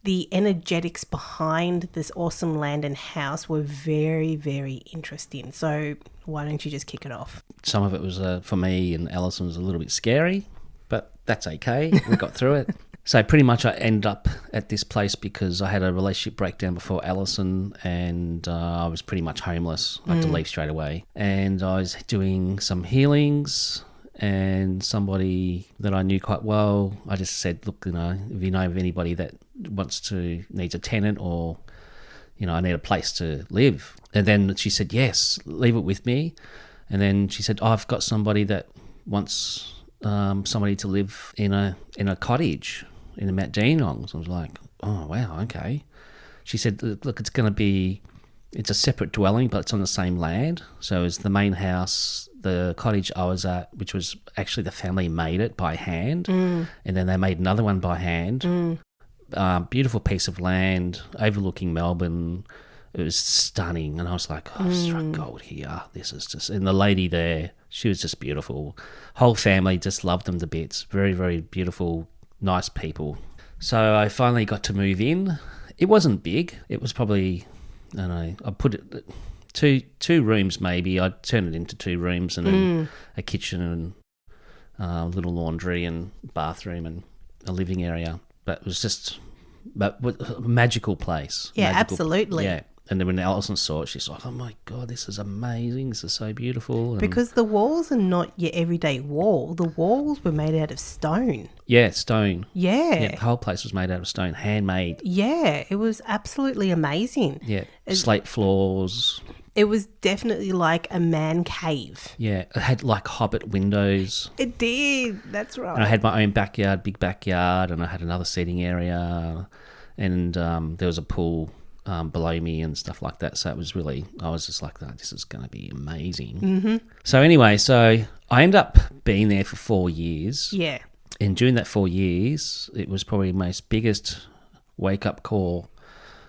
the energetics behind this awesome land and house were very, very interesting. So why don't you just kick it off? Some of it was, for me and Allison, was a little bit scary, but that's okay. We got through it. So pretty much I ended up at this place because I had a relationship breakdown before Allison, and I was pretty much homeless. I had to leave straight away. And I was doing some healings, and somebody that I knew quite well, I just said, look, if you know of anybody that needs a tenant, or, I need a place to live. And then she said, yes, leave it with me. And then she said, I've got somebody that wants somebody to live in a cottage in the Mount Dandenong. So I was like, oh, wow, okay. She said, look, it's a separate dwelling, but it's on the same land. So it's the main house, the cottage I was at, which was actually the family made it by hand. And then they made another one by hand. Beautiful piece of land overlooking Melbourne. It was stunning. And I was like, I've struck gold here. This is just... And the lady there, she was just beautiful. Whole family just loved them to bits. Very, very beautiful, nice people. So I finally got to move in. It wasn't big. It was probably, I don't know, I put it two rooms maybe. I turned it into 2 rooms and then a kitchen and a little laundry and bathroom and a living area. But it was just a magical place. Yeah, absolutely. Yeah. And then when Allison saw it, she's like, oh, my God, this is amazing. This is so beautiful. And because the walls are not your everyday wall. The walls were made out of stone. yeah, stone. Yeah. The whole place was made out of stone, handmade. Yeah, it was absolutely amazing. Yeah, slate floors. It was definitely like a man cave. Yeah, it had like hobbit windows. It did. That's right. And I had my own backyard, big backyard, and I had another seating area, and there was a pool below me and stuff like that. So it was really, I was just like, oh, this is going to be amazing. Mm-hmm. So anyway, I ended up being there for 4 years. Yeah. And during that 4 years, it was probably the most biggest wake-up call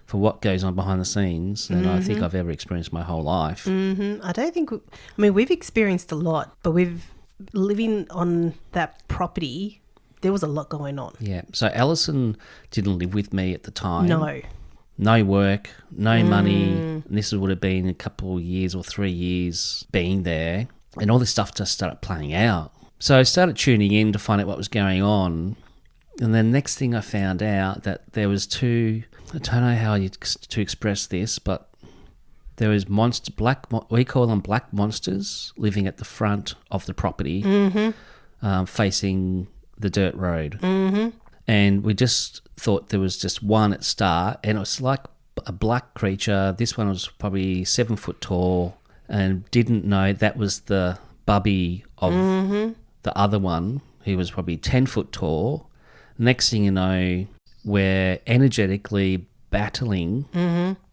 for what goes on behind the scenes than I think I've ever experienced my whole life. Mm-hmm. I don't think... we've experienced a lot, but living on that property, there was a lot going on. Yeah. So Allison didn't live with me at the time. No. No work, no money. And this would have been a couple of years or 3 years being there. And all this stuff just started playing out. So I started tuning in to find out what was going on. And then next thing I found out that there was 2... I don't know how to express this, but there was we call them black monsters, living at the front of the property, facing the dirt road. Mm-hmm. And we just thought there was just one at start, and it was like a black creature. This one was probably 7 foot tall, and didn't know that was the bubby of the other one, who was probably 10 foot tall. Next thing you know, we're energetically battling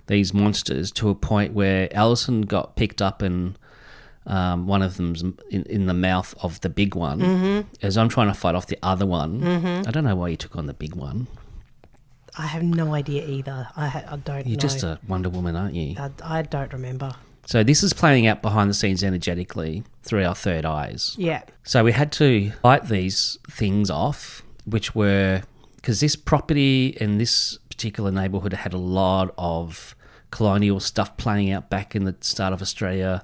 these monsters to a point where Allison got picked up and one of them's in the mouth of the big one as I'm trying to fight off the other one. I don't know why you took on the big one. I have no idea either. I don't know. You're just a Wonder Woman, aren't you? I don't remember. So this is playing out behind the scenes energetically through our third eyes. Yeah. So we had to fight these things off, which were... because this property in this particular neighbourhood had a lot of colonial stuff playing out back in the start of Australia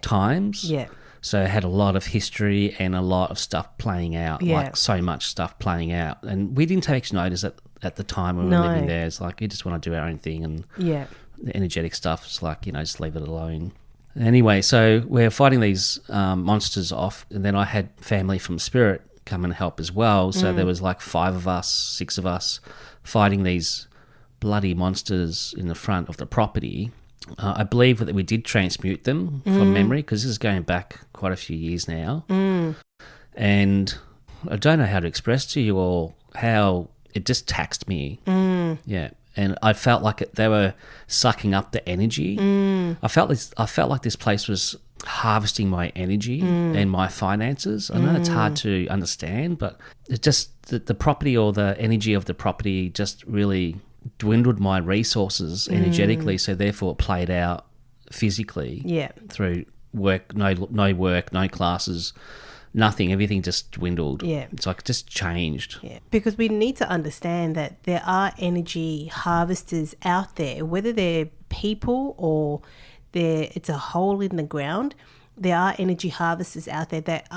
times. Yeah. So it had a lot of history and a lot of stuff playing out, like so much stuff playing out. And we didn't take notice at the time when we were living there. It's like, you just want to do our own thing, and the energetic stuff, it's like, just leave it alone. Anyway, so we're fighting these monsters off, and then I had family from Spirit come and help as well. So there was like 5 of us, 6 of us fighting these bloody monsters in the front of the property. I believe that we did transmute them from memory, because this is going back quite a few years now. And I don't know how to express to you all how it just taxed me. Yeah. And I felt like they were sucking up the energy. I felt like this place was harvesting my energy and my finances. I know it's hard to understand, but it just the property, or the energy of the property, just really dwindled my resources energetically. So therefore it played out physically through work, no work, no classes, nothing. Everything just dwindled. Yeah. It's like it just changed. Yeah, because we need to understand that there are energy harvesters out there, whether they're people or it's a hole in the ground. There are energy harvesters out there that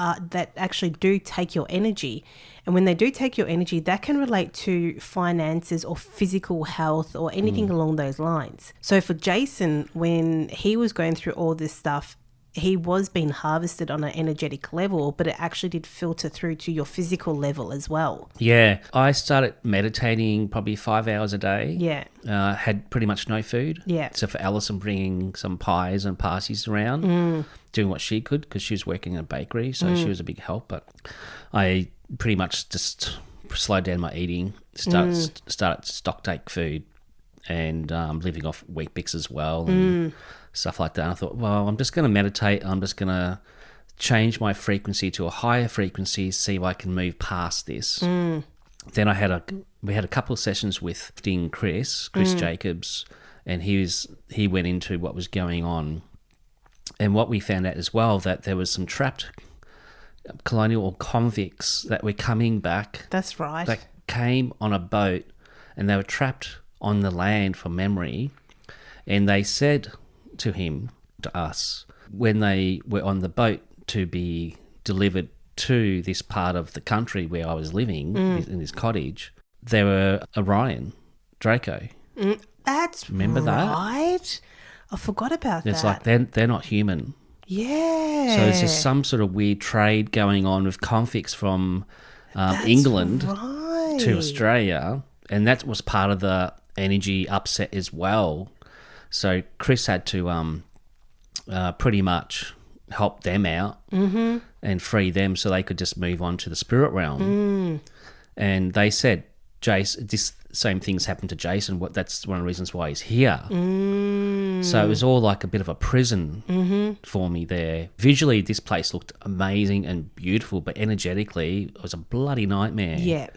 actually do take your energy. And when they do take your energy, that can relate to finances or physical health or anything along those lines. So for Jayson, when he was going through all this stuff, he was being harvested on an energetic level, but it actually did filter through to your physical level as well. Yeah. I started meditating probably 5 hours a day. Yeah. Had pretty much no food. Yeah. Except for Allison bringing some pies and pasties around, doing what she could because she was working in a bakery, so she was a big help. But I pretty much just slowed down my eating, started to stock take food, and living off Weet-Bix as well and stuff like that. And I thought, well, I'm just going to meditate. I'm just going to change my frequency to a higher frequency, see if I can move past this. Then we had a couple of sessions with Chris Jacobs, and he went into what was going on. And what we found out as well, that there was some trapped colonial or convicts that were coming back. That's right. That came on a boat, and they were trapped on the land from memory. And they said to us, when they were on the boat to be delivered to this part of the country where I was living, in this cottage, they were Orion, Draco. That's Remember right. that? I forgot about It's that. like they're not human. Yeah. So there's just some sort of weird trade going on with convicts from That's England right. to Australia, and that was part of the energy upset as well. So Chris had to pretty much help them out and free them so they could just move on to the spirit realm. And they said, Jace, this same thing's happened to Jayson. That's one of the reasons why he's here. So it was all like a bit of a prison for me there. Visually, this place looked amazing and beautiful, but energetically, it was a bloody nightmare. Yeah.